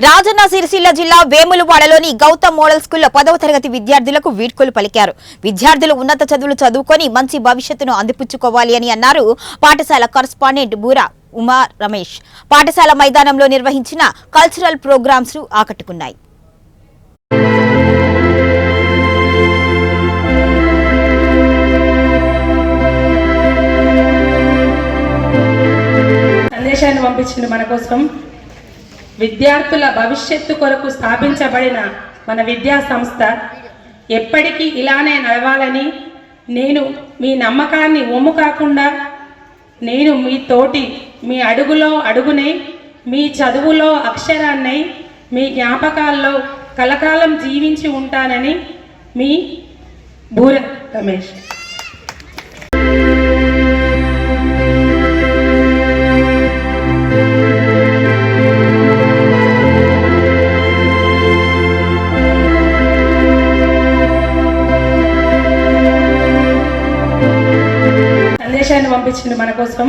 రాజన్న సిరిసిల్ల జిల్లా వేములవాడలోని గౌతమ్ మోడల్ స్కూల్లో 10వ తరగతి విద్యార్థులకు వీడ్కోలు పలికారు. విద్యార్థులు ఉన్నత చదువులు చదువుకొని మంచి భవిష్యత్తును అందిపుచ్చుకోవాలి అని అన్నారు పాఠశాల కరస్పాండెంట్ బూరా ఉమా రమేష్. పాఠశాల మైదానంలో నిర్వహించిన కల్చరల్ ప్రోగ్రామ్స్ ఆకట్టుకున్నాయి. సందేశాన్ని పంపించింది మన కోసం. విద్యార్థుల భవిష్యత్తు కొరకు స్థాపించబడిన మన విద్యా సంస్థ ఎప్పటికీ ఇలానే నడవాలని, నేను మీ నమ్మకాన్ని ఒమ్ము కాకుండా నేను మీ తోటి మీ అడుగులో అడుగునై, మీ చదువులో అక్షరాన్నై, మీ జ్ఞాపకాల్లో కలకాలం జీవించి ఉంటానని మీ బూర రమేష్. సందేశాన్ని పంపించింది మన కోసం.